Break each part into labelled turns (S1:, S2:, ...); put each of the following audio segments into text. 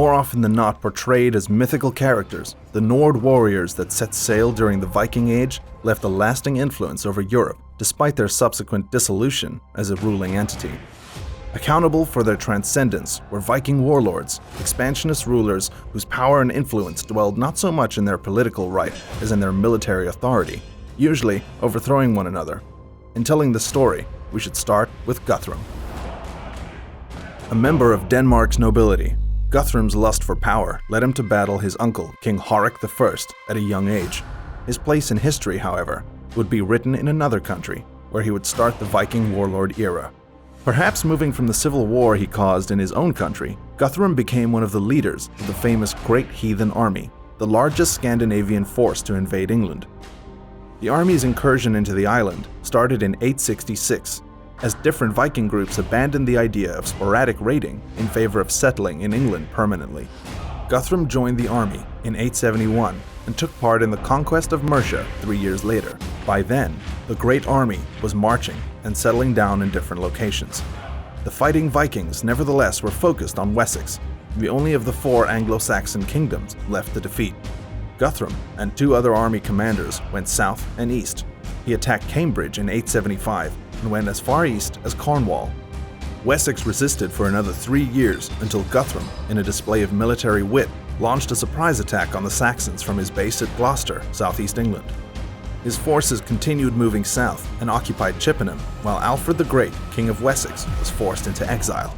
S1: more often than not portrayed as mythical characters, the Nord warriors that set sail during the Viking Age left a lasting influence over Europe, despite their subsequent dissolution as a ruling entity. Accountable for their transcendence were Viking warlords, expansionist rulers whose power and influence dwelled not so much in their political right as in their military authority, usually overthrowing one another. In telling the story, we should start with Guthrum. A member of Denmark's nobility, Guthrum's lust for power led him to battle his uncle, King Hadrada I, at a young age. His place in history, however, would be written in another country, where he would start the Viking warlord era. Perhaps moving from the civil war he caused in his own country, Guthrum became one of the leaders of the famous Great Heathen Army, the largest Scandinavian force to invade England. The army's incursion into the island started in 866, as different Viking groups abandoned the idea of sporadic raiding in favor of settling in England permanently. Guthrum joined the army in 871 and took part in the conquest of Mercia 3 years later. By then, the Great Army was marching and settling down in different locations. The fighting Vikings nevertheless were focused on Wessex, the only of the 4 Anglo-Saxon kingdoms left to defeat. Guthrum and 2 other army commanders went south and east. He attacked Cambridge in 875 and went as far east as Cornwall. Wessex resisted for another 3 years until Guthrum, in a display of military wit, launched a surprise attack on the Saxons from his base at Gloucester, southeast England. His forces continued moving south and occupied Chippenham, while Alfred the Great, King of Wessex, was forced into exile.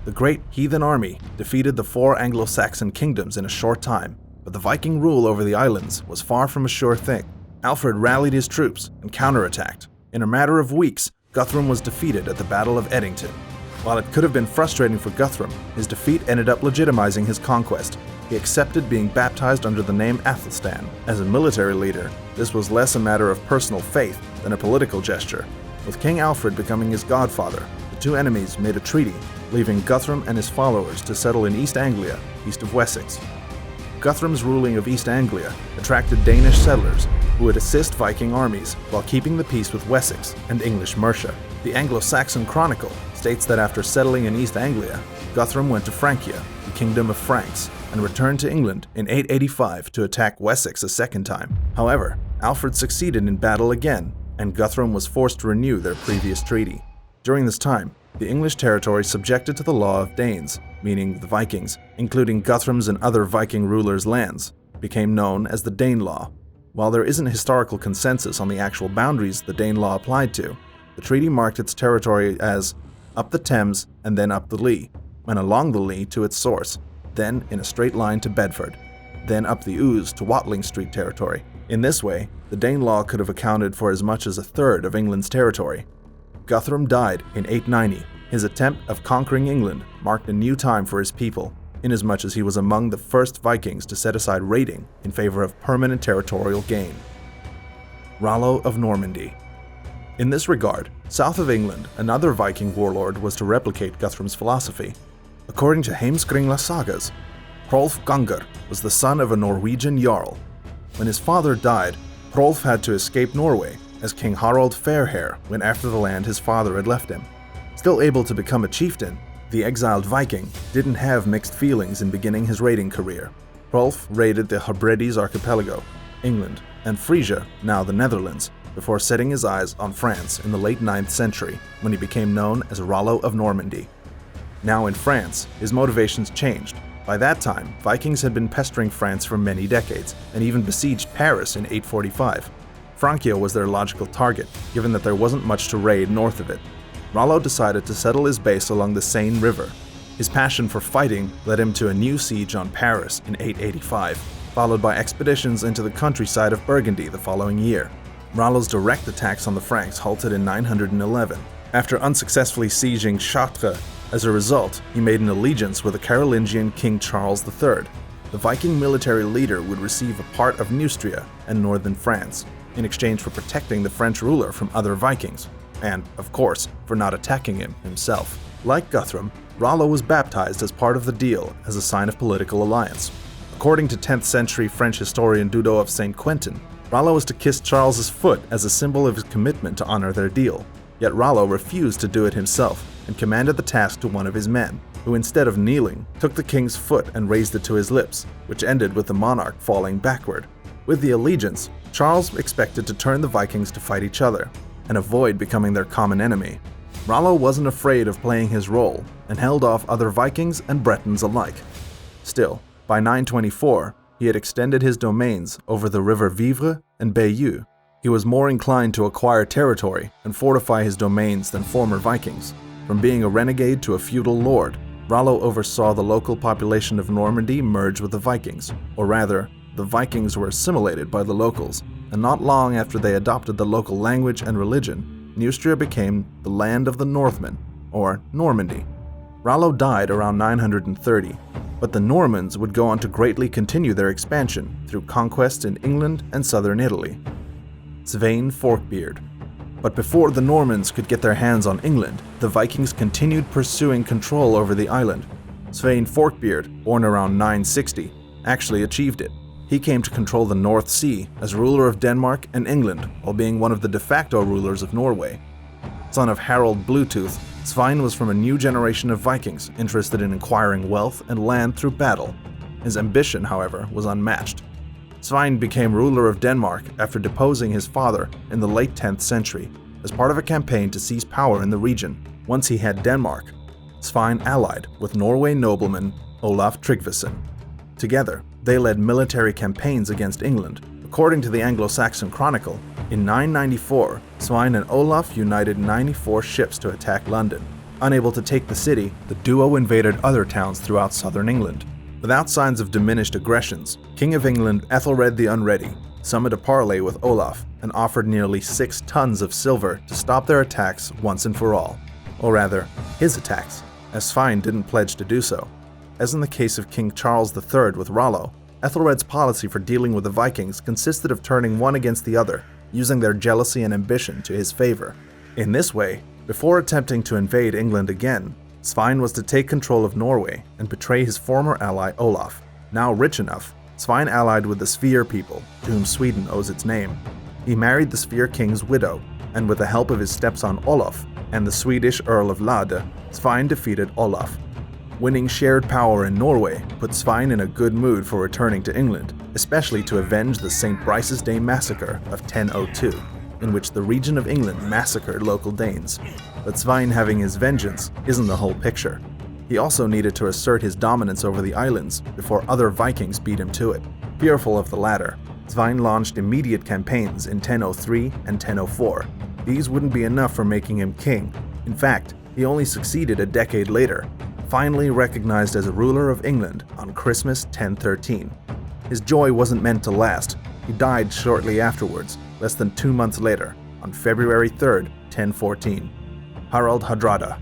S1: The Great Heathen Army defeated the 4 Anglo-Saxon kingdoms in a short time, but the Viking rule over the islands was far from a sure thing. Alfred rallied his troops and counterattacked. In a matter of weeks, Guthrum was defeated at the Battle of Edington. While it could have been frustrating for Guthrum, his defeat ended up legitimizing his conquest. He accepted being baptized under the name Athelstan. As a military leader, this was less a matter of personal faith than a political gesture. With King Alfred becoming his godfather, the 2 enemies made a treaty, leaving Guthrum and his followers to settle in East Anglia, east of Wessex. Guthrum's ruling of East Anglia attracted Danish settlers who would assist Viking armies while keeping the peace with Wessex and English Mercia. The Anglo-Saxon Chronicle states that after settling in East Anglia, Guthrum went to Francia, the Kingdom of Franks, and returned to England in 885 to attack Wessex a second time. However, Alfred succeeded in battle again, and Guthrum was forced to renew their previous treaty. During this time, the English territory subjected to the law of Danes, meaning the Vikings, including Guthrum's and other Viking rulers' lands, became known as the Danelaw. While there isn't historical consensus on the actual boundaries the Danelaw applied to, the treaty marked its territory as up the Thames and then up the Lee, and along the Lee to its source, then in a straight line to Bedford, then up the Ouse to Watling Street territory. In this way, the Danelaw could have accounted for as much as a third of England's territory. Guthrum died in 890. His attempt of conquering England marked a new time for his people, inasmuch as he was among the first Vikings to set aside raiding in favor of permanent territorial gain. Rollo of Normandy. In this regard, south of England, another Viking warlord was to replicate Guthrum's philosophy. According to Heimskringla sagas, Hrolf Gungur was the son of a Norwegian jarl. When his father died, Hrolf had to escape Norway, as King Harald Fairhair went after the land his father had left him. Still able to become a chieftain, the exiled Viking didn't have mixed feelings in beginning his raiding career. Hrolf raided the Hebrides archipelago, England, and Frisia, now the Netherlands, before setting his eyes on France in the late 9th century, when he became known as Rollo of Normandy. Now in France, his motivations changed. By that time, Vikings had been pestering France for many decades, and even besieged Paris in 845. Francia was their logical target, given that there wasn't much to raid north of it. Rollo decided to settle his base along the Seine River. His passion for fighting led him to a new siege on Paris in 885, followed by expeditions into the countryside of Burgundy the following year. Rollo's direct attacks on the Franks halted in 911, after unsuccessfully sieging Chartres. As a result, he made an allegiance with the Carolingian King Charles III. The Viking military leader would receive a part of Neustria and northern France, in exchange for protecting the French ruler from other Vikings, and, of course, for not attacking him himself. Like Guthrum, Rollo was baptized as part of the deal as a sign of political alliance. According to 10th century French historian Dudo of Saint Quentin, Rollo was to kiss Charles's foot as a symbol of his commitment to honor their deal. Yet Rollo refused to do it himself, and commanded the task to one of his men, who instead of kneeling, took the king's foot and raised it to his lips, which ended with the monarch falling backward. With the allegiance, Charles expected to turn the Vikings to fight each other, and avoid becoming their common enemy. Rollo wasn't afraid of playing his role, and held off other Vikings and Bretons alike. Still, by 924, he had extended his domains over the river Vivre and Bayeux. He was more inclined to acquire territory and fortify his domains than former Vikings. From being a renegade to a feudal lord, Rollo oversaw the local population of Normandy merge with the Vikings, or rather, the Vikings were assimilated by the locals, and not long after they adopted the local language and religion, Neustria became the land of the Northmen, or Normandy. Rollo died around 930, but the Normans would go on to greatly continue their expansion through conquests in England and southern Italy. Sweyn Forkbeard. But before the Normans could get their hands on England, the Vikings continued pursuing control over the island. Sweyn Forkbeard, born around 960, actually achieved it. He came to control the North Sea as ruler of Denmark and England, while being one of the de facto rulers of Norway. Son of Harald Bluetooth, Sweyn was from a new generation of Vikings interested in acquiring wealth and land through battle. His ambition, however, was unmatched. Sweyn became ruler of Denmark after deposing his father in the late 10th century, as part of a campaign to seize power in the region. Once he had Denmark, Sweyn allied with Norway nobleman Olaf Tryggvason. Together, they led military campaigns against England. According to the Anglo-Saxon Chronicle, in 994, Sweyn and Olaf united 94 ships to attack London. Unable to take the city, the duo invaded other towns throughout southern England. Without signs of diminished aggressions, King of England Ethelred the Unready summoned a parley with Olaf and offered nearly 6 tons of silver to stop their attacks once and for all. Or rather, his attacks, as Sweyn didn't pledge to do so. As in the case of King Charles III with Rollo, Ethelred's policy for dealing with the Vikings consisted of turning one against the other, using their jealousy and ambition to his favor. In this way, before attempting to invade England again, Sweyn was to take control of Norway and betray his former ally Olaf. Now rich enough, Sweyn allied with the Svea people, to whom Sweden owes its name. He married the Svea king's widow, and with the help of his stepson Olaf and the Swedish Earl of Lade, Sweyn defeated Olaf. Winning shared power in Norway put Sweyn in a good mood for returning to England, especially to avenge the St. Brice's Day massacre of 1002, in which the region of England massacred local Danes. But Sweyn having his vengeance isn't the whole picture. He also needed to assert his dominance over the islands before other Vikings beat him to it. Fearful of the latter, Sweyn launched immediate campaigns in 1003 and 1004. These wouldn't be enough for making him king. In fact, he only succeeded a decade later, finally recognized as a ruler of England on Christmas 1013. His joy wasn't meant to last. He died shortly afterwards, less than 2 months later, on February 3rd, 1014. Harald Hadrada.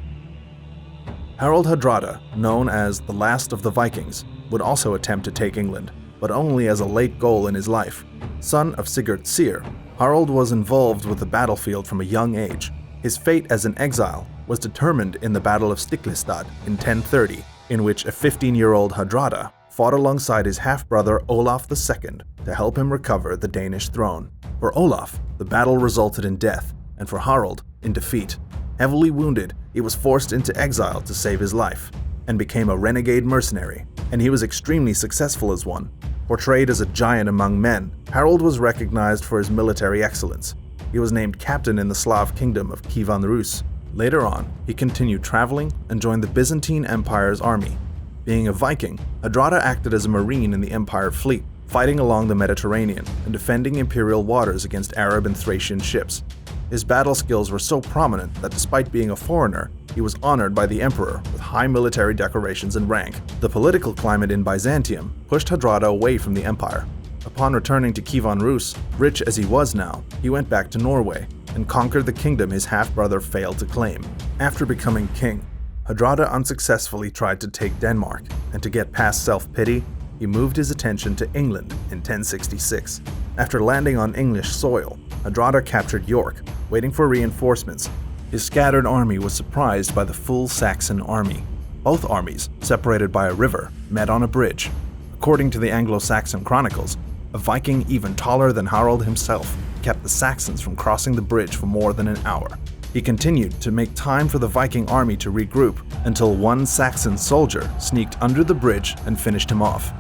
S1: Harald Hadrada, known as the last of the Vikings, would also attempt to take England, but only as a late goal in his life. Son of Sigurd Syr, Harald was involved with the battlefield from a young age. His fate as an exile was determined in the Battle of Stiklestad in 1030, in which a 15-year-old Hadrada fought alongside his half-brother Olaf II to help him recover the Danish throne. For Olaf, the battle resulted in death, and for Harald, in defeat. Heavily wounded, he was forced into exile to save his life, and became a renegade mercenary, and he was extremely successful as one. Portrayed as a giant among men, Harald was recognized for his military excellence. He was named captain in the Slav kingdom of Kievan Rus. Later on, he continued traveling and joined the Byzantine Empire's army. Being a Viking, Hadrada acted as a marine in the Empire fleet, fighting along the Mediterranean and defending imperial waters against Arab and Thracian ships. His battle skills were so prominent that despite being a foreigner, he was honored by the emperor with high military decorations and rank. The political climate in Byzantium pushed Hadrada away from the empire. Upon returning to Kievan Rus, rich as he was now, he went back to Norway and conquered the kingdom his half-brother failed to claim. After becoming king, Hadrada unsuccessfully tried to take Denmark, and to get past self-pity, he moved his attention to England in 1066. After landing on English soil, Hadrada captured York, waiting for reinforcements. His scattered army was surprised by the full Saxon army. Both armies, separated by a river, met on a bridge. According to the Anglo-Saxon chronicles, a Viking even taller than Harald himself kept the Saxons from crossing the bridge for more than an hour. He continued to make time for the Viking army to regroup until one Saxon soldier sneaked under the bridge and finished him off.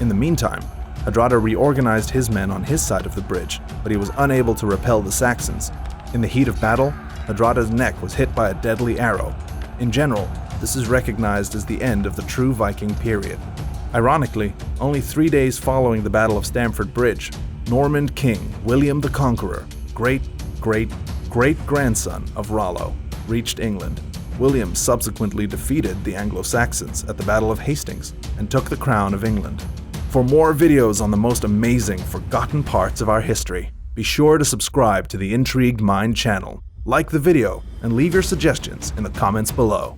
S1: In the meantime, Hadrada reorganized his men on his side of the bridge, but he was unable to repel the Saxons. In the heat of battle, Hadrada's neck was hit by a deadly arrow. In general, this is recognized as the end of the true Viking period. Ironically, only 3 days following the Battle of Stamford Bridge, Norman King William the Conqueror, great-great-great-grandson of Rollo, reached England. William subsequently defeated the Anglo-Saxons at the Battle of Hastings and took the crown of England. For more videos on the most amazing, forgotten parts of our history, be sure to subscribe to the Intrigued Mind channel, like the video, and leave your suggestions in the comments below.